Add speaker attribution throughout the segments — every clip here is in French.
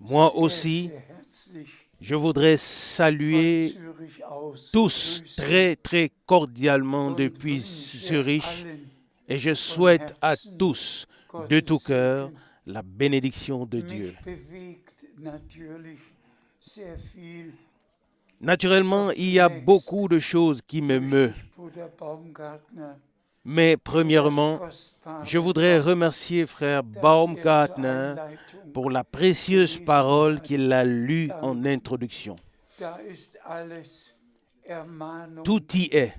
Speaker 1: Moi aussi, je voudrais saluer tous très, très cordialement depuis Zurich et je souhaite à tous de tout cœur la bénédiction de Dieu. Naturellement, il y a beaucoup de choses qui m'émeuvent. Mais premièrement, je voudrais remercier frère Baumgartner pour la précieuse parole qu'il a lue en introduction. Tout y est.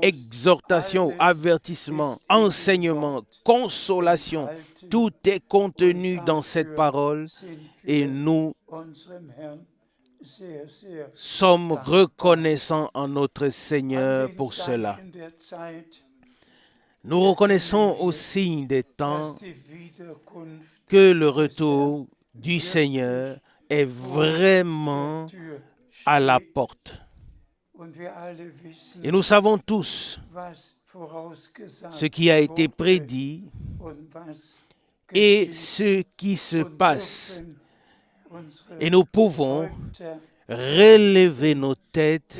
Speaker 1: Exhortation, avertissement, enseignement, consolation, tout est contenu dans cette parole et nous sommes reconnaissants en notre Seigneur pour cela. Nous reconnaissons au signe des temps que le retour du Seigneur est vraiment à la porte. Et nous savons tous ce qui a été prédit et ce qui se passe. Et nous pouvons relever nos têtes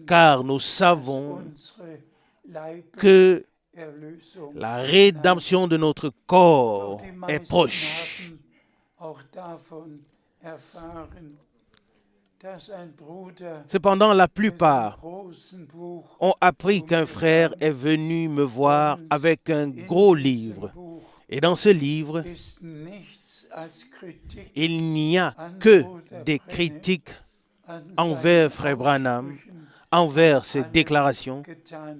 Speaker 1: car nous savons que la rédemption de notre corps est proche. Cependant, la plupart ont appris qu'un frère est venu me voir avec un gros livre. Et dans ce livre, il n'y a que des critiques envers frère Branham, envers ses déclarations,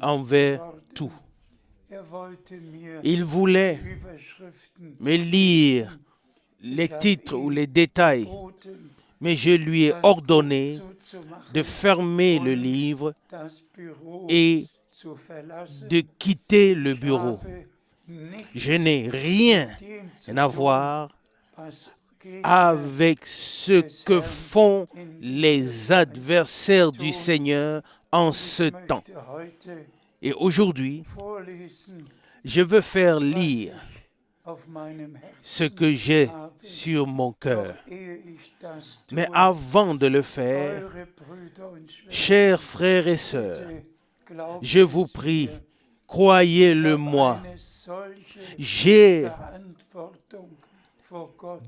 Speaker 1: envers tout. Il voulait me lire les titres ou les détails, mais je lui ai ordonné de fermer le livre et de quitter le bureau. Je n'ai rien à voir avec ce que font les adversaires du Seigneur en ce temps. Et aujourd'hui, je veux faire lire ce que j'ai sur mon cœur. Mais avant de le faire, chers frères et sœurs, je vous prie, croyez-le moi, j'ai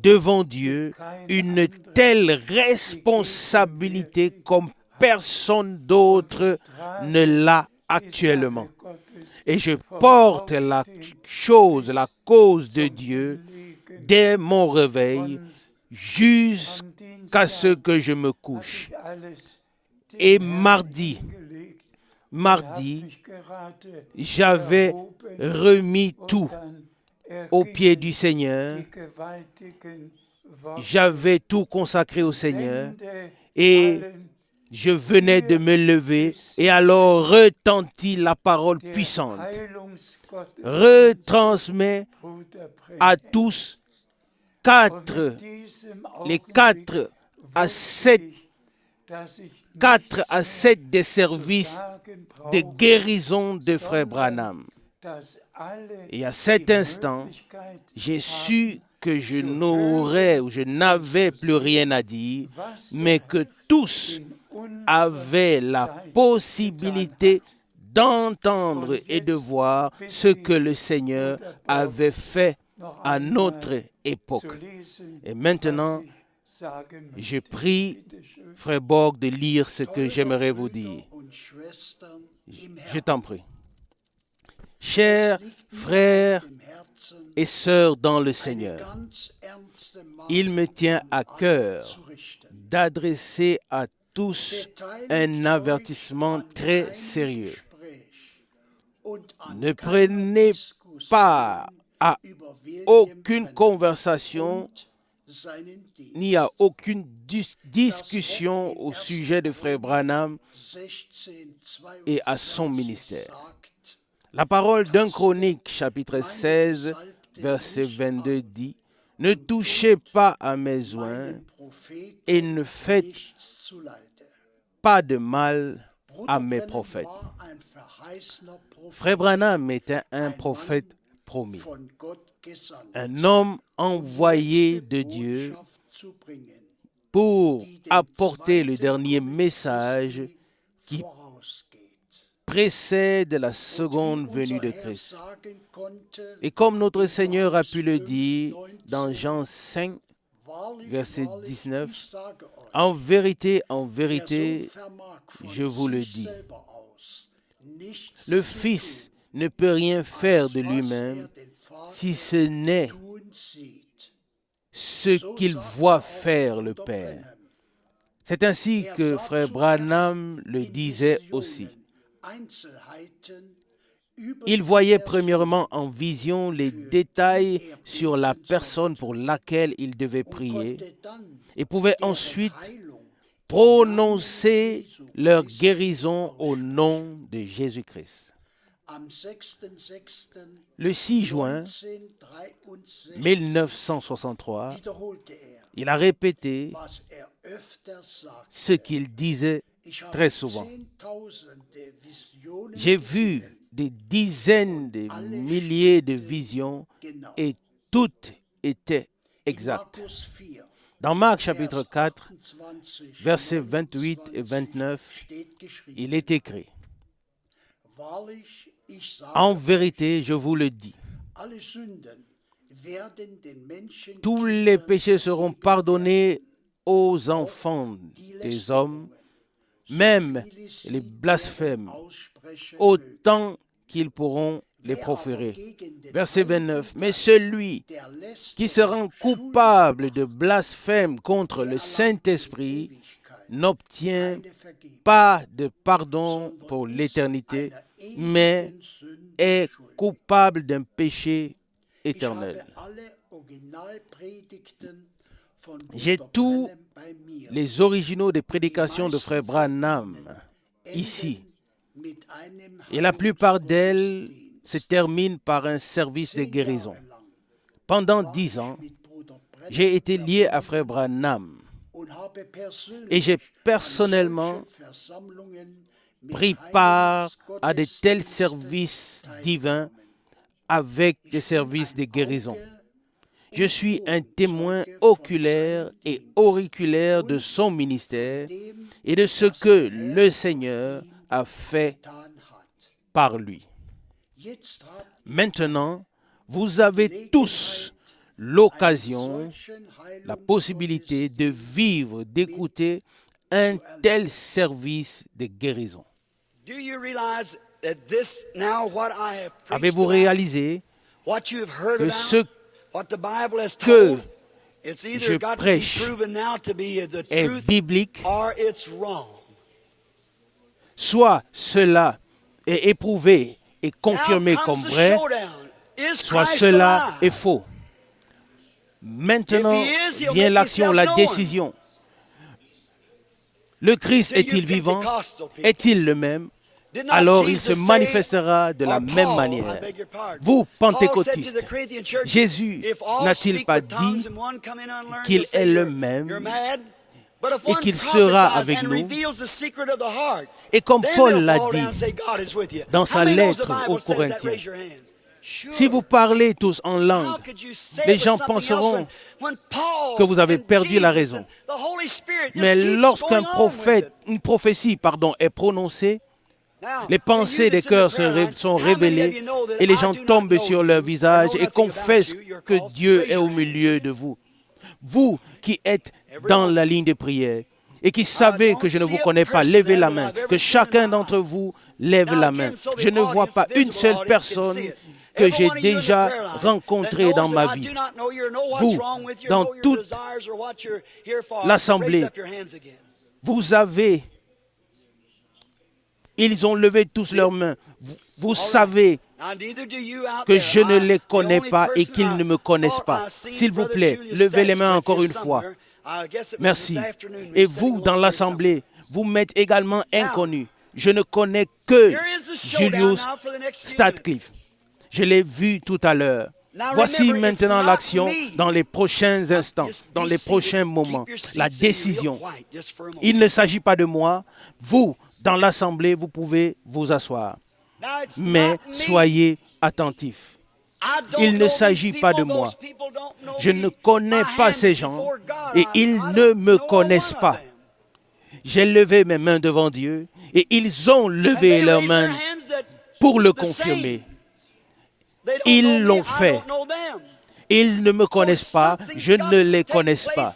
Speaker 1: devant Dieu une telle responsabilité comme personne d'autre ne l'a actuellement. Et je porte la cause de Dieu dès mon réveil jusqu'à ce que je me couche. Et mardi, j'avais remis tout aux pieds du Seigneur. J'avais tout consacré au Seigneur et je venais de me lever et alors retentit la parole puissante. Retransmet à tous les 4 à 7 des services de guérison de frère Branham. Et à cet instant, j'ai su que je n'avais plus rien à dire, mais que tous avaient la possibilité d'entendre et de voir ce que le Seigneur avait fait à notre époque. Et maintenant, je prie frère Borg de lire ce que j'aimerais vous dire. Je t'en prie. Chers frères et sœurs dans le Seigneur, il me tient à cœur d'adresser à tous un avertissement très sérieux. Ne prenez part à aucune conversation ni à aucune discussion au sujet de frère Branham et à son ministère. La parole d'un Chronique, chapitre 16, verset 22 dit « Ne touchez pas à mes oints et ne faites pas de mal à mes prophètes. » Frère Branham était un prophète promis. Un homme envoyé de Dieu pour apporter le dernier message qui précède la seconde venue de Christ. Et comme notre Seigneur a pu le dire dans Jean 5, verset 19, en vérité, je vous le dis, le Fils ne peut rien faire de lui-même si ce n'est ce qu'il voit faire le Père. C'est ainsi que Frère Branham le disait aussi. Il voyait premièrement en vision les détails sur la personne pour laquelle il devait prier et pouvait ensuite prononcer leur guérison au nom de Jésus-Christ. Le 6 juin 1963, il a répété ce qu'il disait très souvent. J'ai vu des dizaines de milliers de visions et toutes étaient exactes. Dans Marc chapitre 4, versets 28 et 29, il est écrit, « En vérité, je vous le dis, tous les péchés seront pardonnés aux enfants des hommes, même les blasphèmes, autant qu'ils pourront les proférer. » Verset 29. « Mais celui qui se rend coupable de blasphème contre le Saint-Esprit n'obtient pas de pardon pour l'éternité, mais est coupable d'un péché éternel. » J'ai tous les originaux des prédications de Frère Branham ici. Et la plupart d'elles se terminent par un service de guérison. Pendant 10 ans, j'ai été lié à Frère Branham et j'ai personnellement pris part à de tels services divins avec des services de guérison. Je suis un témoin oculaire et auriculaire de son ministère et de ce que le Seigneur a fait par lui. Maintenant, vous avez tous l'occasion, la possibilité de vivre, d'écouter un tel service de guérison. Avez-vous réalisé que ce que je prêche est biblique, soit cela est éprouvé et confirmé comme vrai, soit cela est faux. Maintenant vient l'action, la décision. Le Christ est-il vivant? Est-il le même? Alors il se manifestera de la même manière. Vous, pentecôtistes, Jésus n'a-t-il pas dit qu'il est le même et qu'il sera avec nous? Et comme Paul l'a dit dans sa lettre aux Corinthiens, si vous parlez tous en langue, les gens penseront que vous avez perdu la raison. Mais lorsqu'une prophétie est prononcée, les pensées des cœurs sont révélées et les gens tombent sur leur visage et confessent que Dieu est au milieu de vous. Vous qui êtes dans la ligne de prière et qui savez que je ne vous connais pas, levez la main, que chacun d'entre vous lève la main. Je ne vois pas une seule personne que j'ai déjà rencontrée dans ma vie. Vous, dans toute l'assemblée, vous avez... Ils ont levé tous leurs mains. Vous savez que je ne les connais pas et qu'ils ne me connaissent pas. S'il vous plaît, levez les mains encore une fois. Merci. Et vous, dans l'assemblée, vous m'êtes également inconnus. Je ne connais que Julius Stadcliffe. Je l'ai vu tout à l'heure. Voici maintenant l'action dans les prochains instants, dans les prochains moments. La décision. Il ne s'agit pas de moi. Vous, dans l'assemblée, vous pouvez vous asseoir. Mais soyez attentifs. Il ne s'agit pas de moi. Je ne connais pas ces gens et ils ne me connaissent pas. J'ai levé mes mains devant Dieu et ils ont levé leurs mains pour le confirmer. Ils l'ont fait. Ils ne me connaissent pas, je ne les connais pas.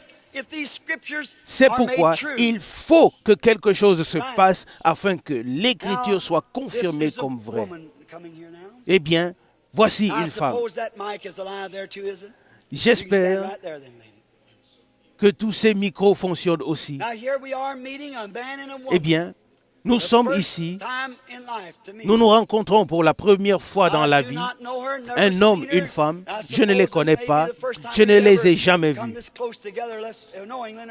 Speaker 1: C'est pourquoi il faut que quelque chose se passe afin que l'Écriture soit confirmée comme vraie. Eh bien, voici une femme. J'espère que tous ces micros fonctionnent aussi. Eh bien, nous sommes ici, nous nous rencontrons pour la première fois dans la vie, un homme, une femme, je ne les connais pas, je ne les ai jamais vus.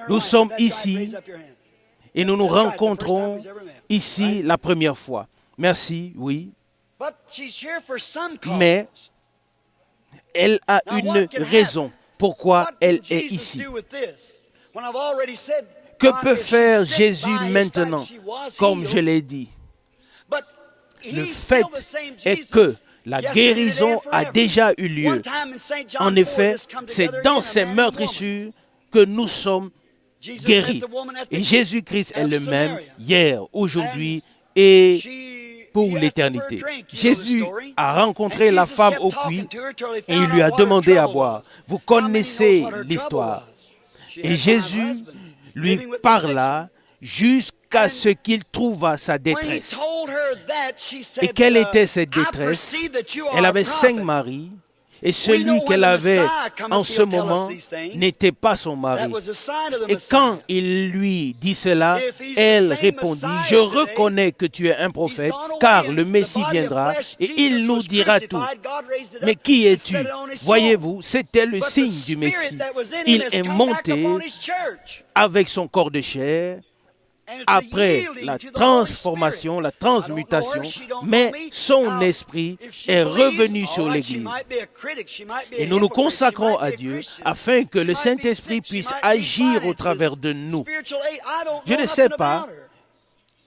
Speaker 1: Nous sommes ici et nous nous rencontrons ici la première fois. Merci, oui. Mais elle a une raison pourquoi elle est ici. Que peut faire Jésus maintenant, comme je l'ai dit? Le fait est que la guérison a déjà eu lieu. En effet, c'est dans ces meurtrissures que nous sommes guéris. Et Jésus-Christ est le même hier, aujourd'hui et pour l'éternité. Jésus a rencontré la femme au puits et il lui a demandé à boire. Vous connaissez l'histoire. Et Jésus lui parla jusqu'à ce qu'il trouva sa détresse. Et quelle était cette détresse? Elle avait 5 maris et celui qu'elle avait en ce moment n'était pas son mari. Et quand il lui dit cela, elle répondit, « Je reconnais que tu es un prophète, car le Messie viendra et il nous dira tout. Mais qui es-tu? » Voyez-vous, c'était le signe du Messie. Il est monté avec son corps de chair, après la transformation, la transmutation, mais son esprit est revenu sur l'Église. Et nous nous consacrons à Dieu afin que le Saint-Esprit puisse agir au travers de nous. Je ne sais pas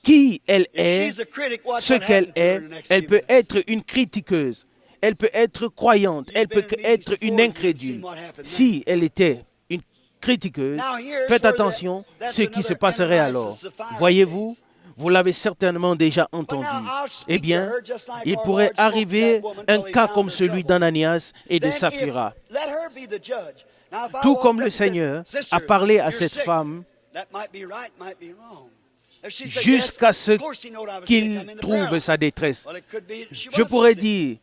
Speaker 1: qui elle est, ce qu'elle est. Elle peut être une critiqueuse, elle peut être croyante, elle peut être une incrédule. Si elle était critiqueuse, faites attention à ce qui se passerait alors. Voyez-vous, vous l'avez certainement déjà entendu. Eh bien, il pourrait arriver un cas comme celui d'Ananias et de Saphira. Tout comme le Seigneur a parlé à cette femme jusqu'à ce qu'il trouve sa détresse. Je pourrais dire,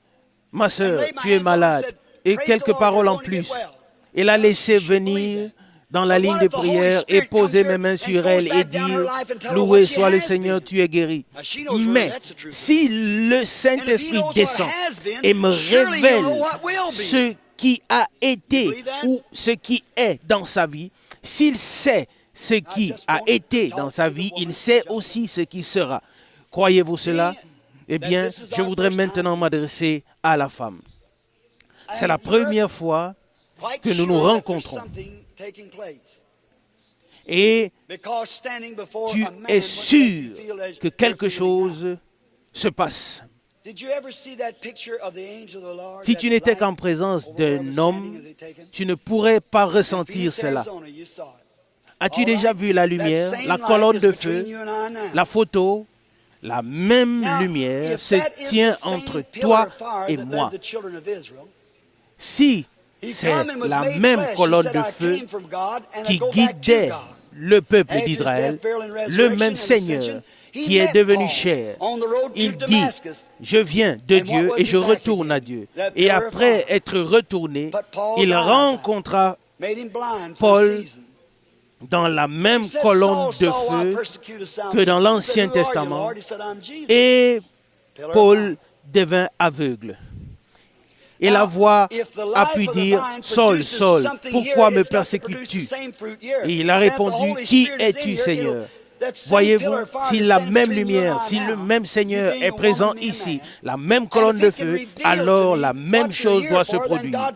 Speaker 1: ma sœur, tu es malade, et quelques paroles en plus. Et la laisser venir dans la ligne de prière et poser mes mains sur elle et dire « Loué soit le Seigneur, tu es guéri ». Mais si le Saint-Esprit descend et me révèle ce qui a été ou ce qui est dans sa vie, s'il sait ce qui a été dans sa vie, il sait aussi ce qui sera. Croyez-vous cela? Eh bien, je voudrais maintenant m'adresser à la femme. C'est la première fois que nous nous rencontrons. Et tu es sûr que quelque chose se passe. Si tu n'étais qu'en présence d'un homme, tu ne pourrais pas ressentir cela. As-tu déjà vu la lumière, la colonne de feu, la photo? La même lumière se tient entre toi et moi. Si c'est la même colonne de feu qui guidait le peuple d'Israël, le même Seigneur qui est devenu chair. Il dit, je viens de Dieu et je retourne à Dieu. Et après être retourné, il rencontra Paul dans la même colonne de feu que dans l'Ancien Testament. Et Paul devint aveugle. Et la voix a pu dire, « Saul, Saul, pourquoi me persécutes-tu » Et il a répondu, « Qui es-tu, Seigneur » Voyez-vous, si la même lumière, si le même Seigneur est présent ici, la même colonne de feu, alors la même chose doit se produire.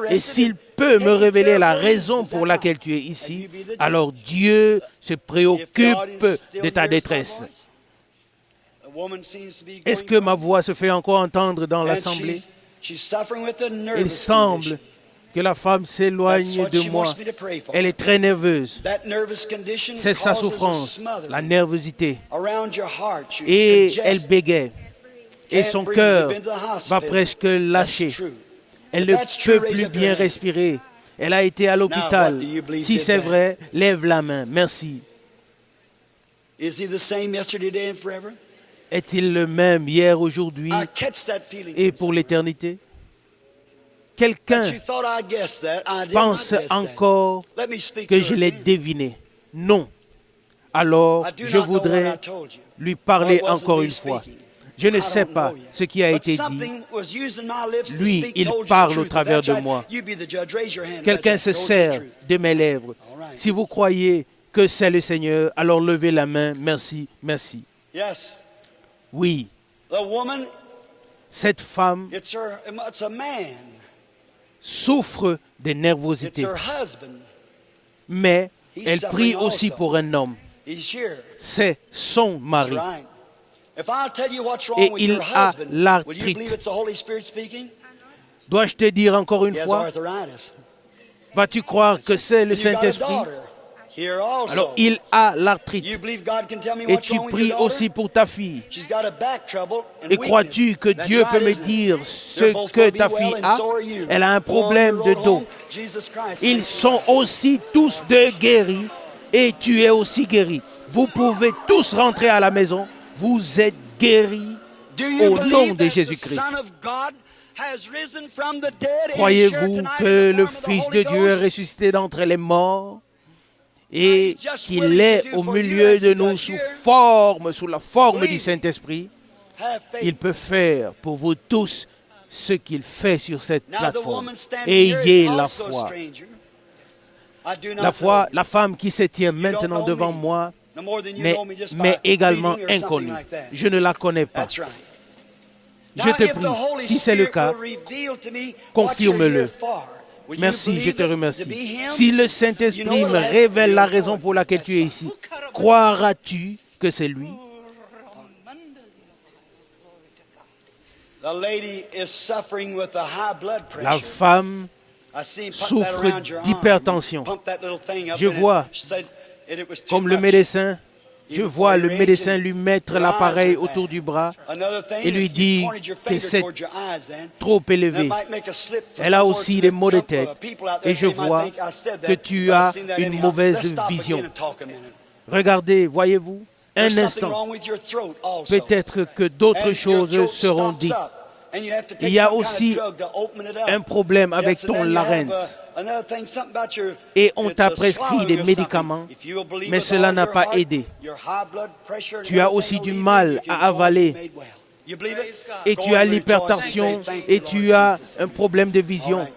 Speaker 1: Et s'il peut me révéler la raison pour laquelle tu es ici, alors Dieu se préoccupe de ta détresse. Est-ce que ma voix se fait encore entendre dans l'assemblée? Il semble que la femme s'éloigne de moi. Elle est très nerveuse. C'est sa souffrance, la nervosité. Et elle bégaye. Et son cœur va presque lâcher. Elle ne peut plus bien respirer. Elle a été à l'hôpital. Si c'est vrai, lève la main. Merci. Est-il le même hier, aujourd'hui et pour l'éternité? Quelqu'un pense encore que je l'ai deviné. Non. Alors, je voudrais lui parler encore une fois. Je ne sais pas ce qui a été dit. Lui, il parle au travers de moi. Quelqu'un se sert de mes lèvres. Si vous croyez que c'est le Seigneur, alors levez la main. Merci, merci. Oui. Cette femme souffre de nervosité. Mais elle prie aussi pour un homme. C'est son mari. Et il a l'arthrite. Dois-je te dire encore une fois? Vas-tu croire que c'est le Saint-Esprit? Alors, il a l'arthrite. Et tu pries aussi pour ta fille. Et crois-tu que Dieu peut me dire ce que ta fille a? Elle a un problème de dos. Ils sont aussi tous deux guéris et tu es aussi guéri. Vous pouvez tous rentrer à la maison. Vous êtes guéris au nom de Jésus-Christ. Croyez-vous que le Fils de Dieu est ressuscité d'entre les morts et qu'il est au milieu de nous sous la forme du Saint-Esprit? Il peut faire pour vous tous ce qu'il fait sur cette plateforme. Ayez la foi. La foi, la femme qui se tient maintenant devant moi, mais également inconnue. Je ne la connais pas. Je te prie, si c'est le cas, confirme-le. Merci, je te remercie. Si le Saint-Esprit me révèle la raison pour laquelle tu es ici, croiras-tu que c'est lui? La femme souffre d'hypertension. Je vois, comme le médecin, je vois le médecin lui mettre l'appareil autour du bras et lui dire que c'est trop élevé. Elle a aussi des maux de tête et je vois que tu as une mauvaise vision. Regardez, voyez-vous, un instant, peut-être que d'autres choses seront dites. Il y a aussi un problème avec ton larynx. Et on t'a prescrit des médicaments, mais cela n'a pas aidé. Tu as aussi du mal à avaler. Et tu as l'hypertension et tu as un problème de vision.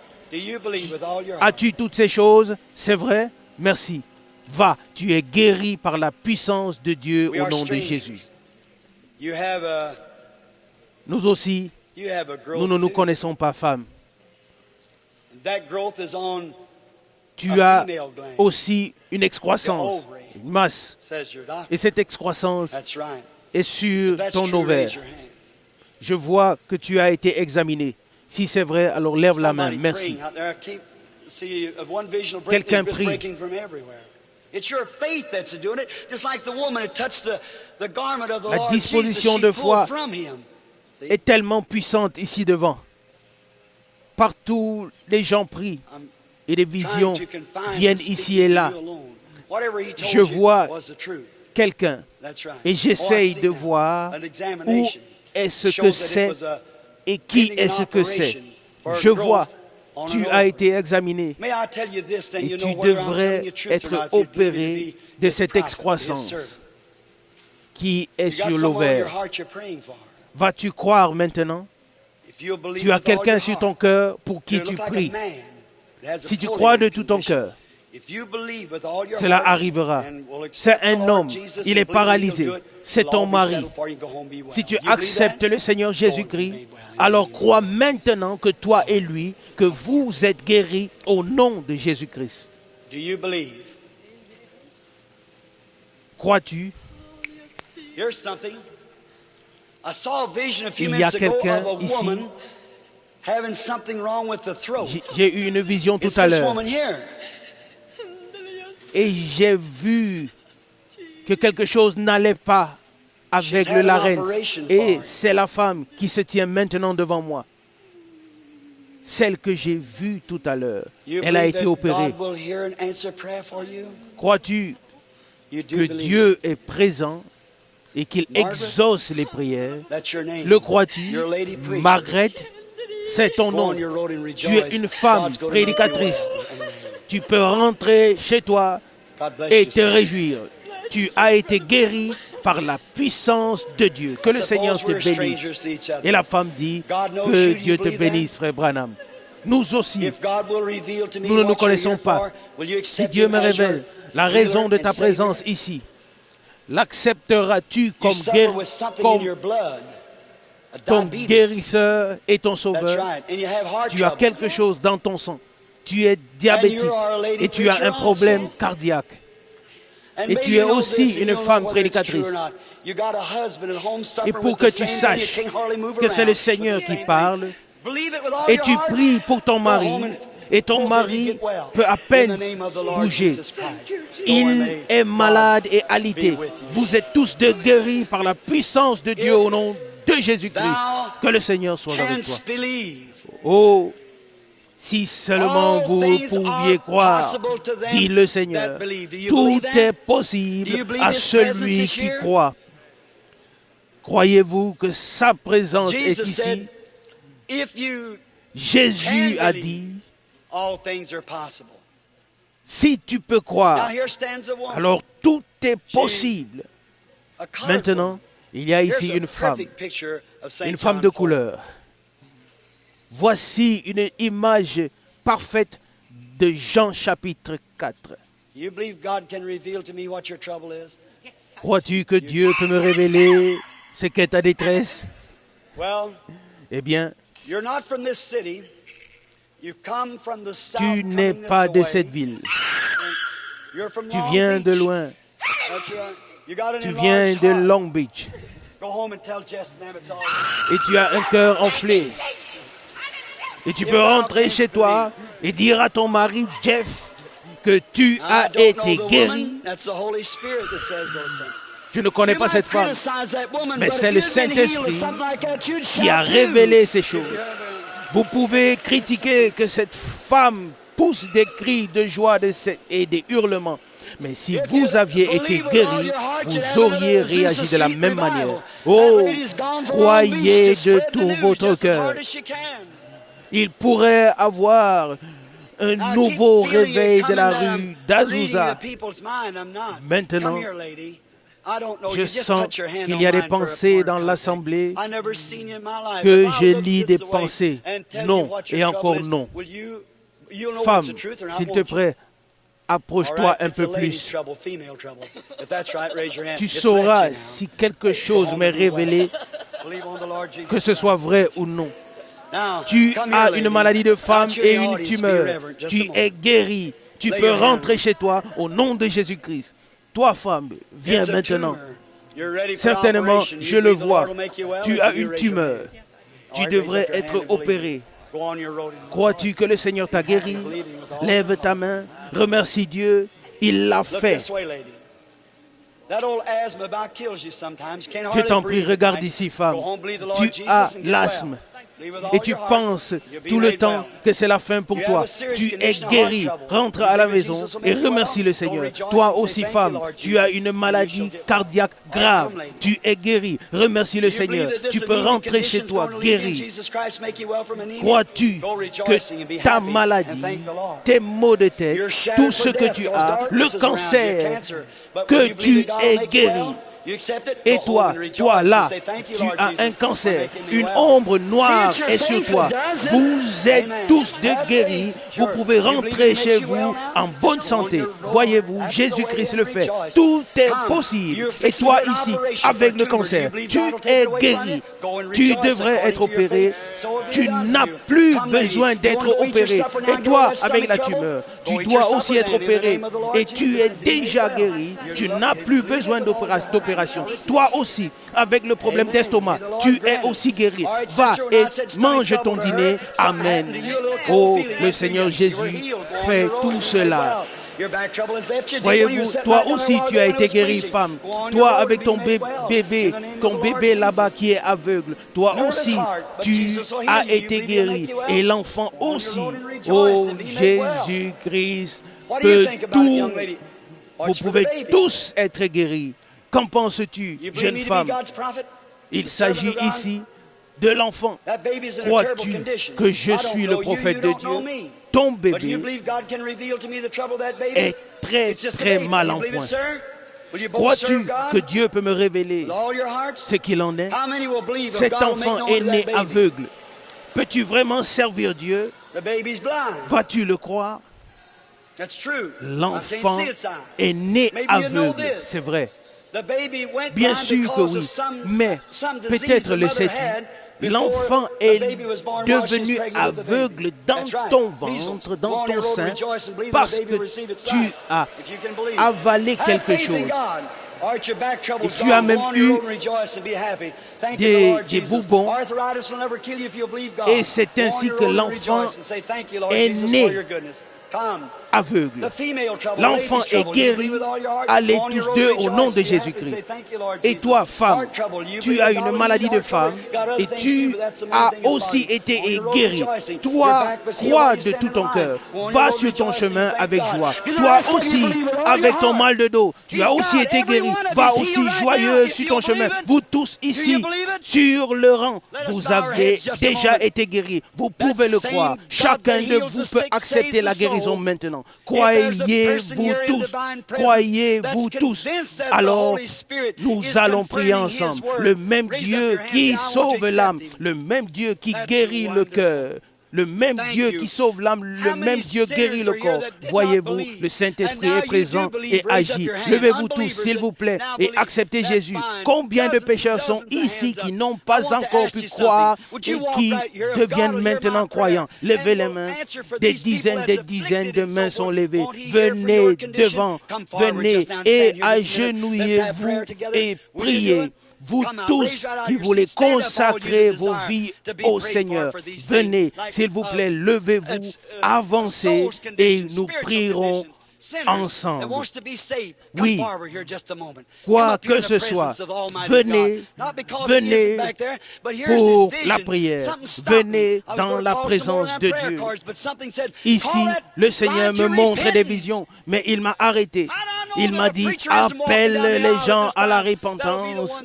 Speaker 1: As-tu toutes ces choses? C'est vrai? Merci. Va, tu es guéri par la puissance de Dieu au nom de Jésus. Nous aussi, nous ne nous connaissons pas, femme. Tu as aussi une excroissance, une masse. Et cette excroissance est sur ton ovaire. Je vois que tu as été examiné. Si c'est vrai, alors lève la main. Merci. Quelqu'un prie. La disposition de foi est tellement puissante ici devant. Partout, les gens prient et des visions viennent ici et là. Je vois quelqu'un et j'essaye de voir où est-ce que c'est et qui est-ce que c'est. Je vois, tu as été examiné et tu devrais être opéré de cette excroissance qui est sur l'ovaire. Vas-tu croire maintenant? Tu as quelqu'un sur ton cœur pour qui tu pries. Si tu crois de tout ton cœur, cela arrivera. C'est un homme, il est paralysé. C'est ton mari. Si tu acceptes le Seigneur Jésus-Christ, alors crois maintenant que toi et lui, que vous êtes guéris au nom de Jésus-Christ. Crois-tu? Il y a quelqu'un ici J'ai eu une vision tout à l'heure. Et j'ai vu que quelque chose n'allait pas avec le larynx. Et c'est la femme qui se tient maintenant devant moi. Celle que j'ai vue tout à l'heure. Elle a été opérée. Crois-tu que Dieu est présent et qu'il exauce les prières? Le crois-tu? Margaret, c'est ton nom. Tu es une femme prédicatrice. Tu peux rentrer chez toi et te réjouir. Tu as été guéri par la puissance de Dieu. Que le Seigneur te bénisse. Et la femme dit, que Dieu te bénisse, frère Branham. Nous aussi, nous ne nous connaissons pas. Si Dieu me révèle la raison de ta présence ici, l'accepteras-tu comme ton guérisseur et ton sauveur? Tu as quelque chose dans ton sang. Tu es diabétique et tu as un problème cardiaque. Et tu es aussi une femme prédicatrice. Et pour que tu saches que c'est le Seigneur qui parle, et tu pries pour ton mari, et ton mari peut à peine bouger. Il est malade et alité. Vous êtes tous de guéris par la puissance de Dieu au nom de Jésus-Christ. Que le Seigneur soit avec toi. Oh, si seulement vous pouviez croire, dit le Seigneur. Tout est possible à celui qui croit. Croyez-vous que sa présence est ici? Jésus a dit, si tu peux croire, alors tout est possible. Maintenant, il y a ici une femme de couleur. Voici une image parfaite de Jean chapitre 4. Crois-tu que Dieu peut me révéler ce qu'est ta détresse? Eh bien, tu n'es pas de cette ville. Tu viens de loin. Tu viens de Long Beach. Et tu as un cœur enflé. Et tu peux rentrer chez toi et dire à ton mari, Jeff, que tu as été guéri. Je ne connais pas cette femme, mais c'est le Saint-Esprit qui a révélé ces choses. Vous pouvez critiquer que cette femme pousse des cris de joie et des hurlements. Mais si vous aviez été guéri, vous auriez réagi de la même manière. Oh, croyez de tout votre cœur. Il pourrait avoir un nouveau réveil de la rue d'Azusa. Maintenant, je sens qu'il y a des pensées dans l'assemblée, que je lis des pensées. Non, et encore non. Femme, s'il te plaît, approche-toi un peu plus. Tu sauras si quelque chose m'est révélé, que ce soit vrai ou non. Tu as une maladie de femme et une tumeur. Tu es guéri. Tu peux rentrer chez toi au nom de Jésus-Christ. Toi, femme, viens maintenant. Certainement, je le vois. Tu as une tumeur. Tu devrais être opéré. Crois-tu que le Seigneur t'a guéri? Lève ta main. Remercie Dieu. Il l'a fait. Je t'en prie, regarde ici, femme. Tu as l'asthme. Et tu penses tout le temps que c'est la fin pour toi. Tu es guéri. Rentre à la maison et remercie le Seigneur. Toi aussi, femme, tu as une maladie cardiaque grave. Tu es guéri. Remercie le Seigneur. Tu peux rentrer chez toi guéri. Crois-tu que ta maladie, tes maux de tête, tout ce que tu as, le cancer, que tu es guéri? Et toi là, tu as un cancer, une ombre noire est sur toi. Vous êtes tous de guéris, vous pouvez rentrer chez vous en bonne santé. Voyez-vous, Jésus-Christ le fait. Tout est possible. Et toi ici, avec le cancer, tu es guéri. Tu devrais être opéré. Tu n'as plus besoin d'être opéré. Et toi, avec la tumeur, tu dois aussi être opéré. Et tu es déjà guéri. Tu n'as plus besoin d'opération. Toi aussi, avec le problème d'estomac, tu es aussi guéri. Va et mange ton dîner. Amen. Oh, le Seigneur Jésus fait tout cela. Voyez-vous, toi aussi tu as été guéri, femme. Toi avec ton bébé là-bas qui est aveugle, toi aussi tu as été guéri. Et l'enfant aussi. Oh, Jésus-Christ peut tout. Vous pouvez tous être guéris. Qu'en penses-tu, jeune femme? Il s'agit ici de l'enfant. Crois-tu que je suis le prophète de Dieu? Ton bébé est très mal en point. Crois-tu que Dieu peut me révéler ce qu'il en est? Cet enfant est né aveugle. Peux-tu vraiment servir Dieu? Vas-tu le croire? L'enfant est né aveugle, c'est vrai. Bien sûr que oui, mais peut-être le sais-tu, l'enfant est devenu aveugle dans ton ventre, dans ton sein, parce que tu as avalé quelque chose. Et tu as même eu des boubons. Et c'est ainsi que l'enfant est né aveugle. L'enfant est guéri. Allez tous deux au nom de Jésus-Christ. Et toi, femme, tu as une maladie de femme et tu as aussi été guéri. Toi, crois de tout ton cœur. Va sur ton chemin avec joie. Toi aussi, avec ton mal de dos, tu as aussi été guéri. Va aussi joyeux sur ton chemin. Vous tous ici, sur le rang, vous avez déjà été guéris. Vous pouvez le croire. Chacun de vous peut accepter la guérison maintenant. Croyez-vous tous, croyez-vous tous. Alors, nous allons prier ensemble. Le même Dieu qui sauve l'âme, le même Dieu qui guérit le cœur, le même Dieu qui sauve l'âme, le même Dieu guérit le corps. Voyez-vous, le Saint-Esprit est présent et agit. Levez-vous tous, s'il vous plaît, et acceptez Jésus. Combien de pécheurs sont ici qui n'ont pas encore pu croire et qui deviennent maintenant croyants? Levez les mains. Des dizaines de mains sont levées. Venez devant, venez et agenouillez-vous et priez. Vous tous qui voulez consacrer vos vies au Seigneur, venez, s'il vous plaît, levez-vous, avancez et nous prierons ensemble. Oui, quoi que ce soit, venez pour la prière, venez dans la présence de Dieu. Ici, le Seigneur me montre des visions, mais il m'a arrêté. Il m'a dit, appelle les gens à la repentance.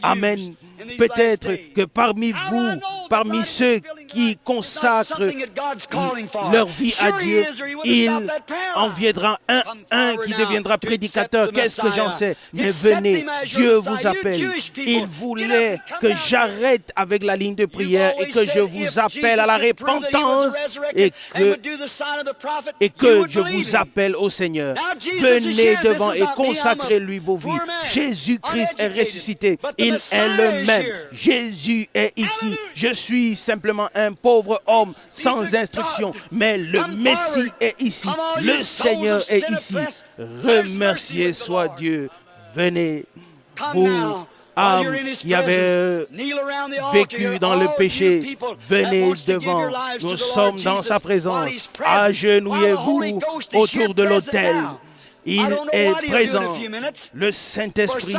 Speaker 1: Amen. Peut-être que parmi vous, parmi ceux qui consacrent leur vie à Dieu, il en viendra un qui deviendra prédicateur. Qu'est-ce que j'en sais? Mais venez, Dieu vous appelle. Il voulait que j'arrête avec la ligne de prière et que je vous appelle à la repentance et que je vous appelle au Seigneur. Venez devant et consacrez-lui vos vies. Jésus-Christ est ressuscité. Il est le même. Jésus est ici. Je suis simplement un pauvre homme sans instruction, mais le Messie est ici. Le Seigneur est ici. Remercié soit Dieu. Venez, vous, âmes qui avez vécu dans le péché, venez devant. Nous sommes dans sa présence. Agenouillez-vous autour de l'autel. Il est présent. Le Saint-Esprit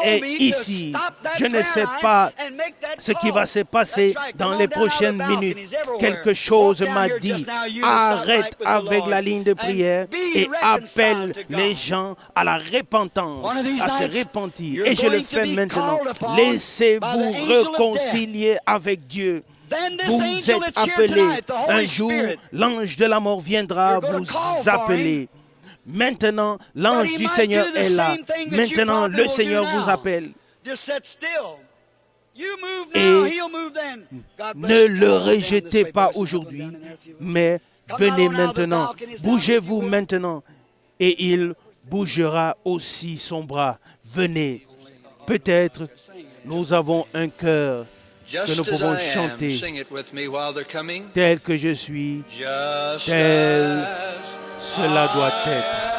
Speaker 1: est ici. Je ne sais pas ce qui va se passer dans les prochaines minutes. Quelque chose m'a dit, arrête avec la ligne de prière et appelle les gens à la repentance, à se repentir. Et je le fais maintenant. Laissez-vous réconcilier avec Dieu. Vous êtes appelés. Un jour, l'ange de la mort viendra vous appeler. Maintenant, l'ange du Seigneur est là. Maintenant, le Seigneur vous appelle. Et ne le rejetez pas aujourd'hui, mais venez maintenant. Bougez-vous maintenant. Et il bougera aussi son bras. Venez. Peut-être nous avons un cœur que nous pouvons chanter tel que je suis, tel cela doit être.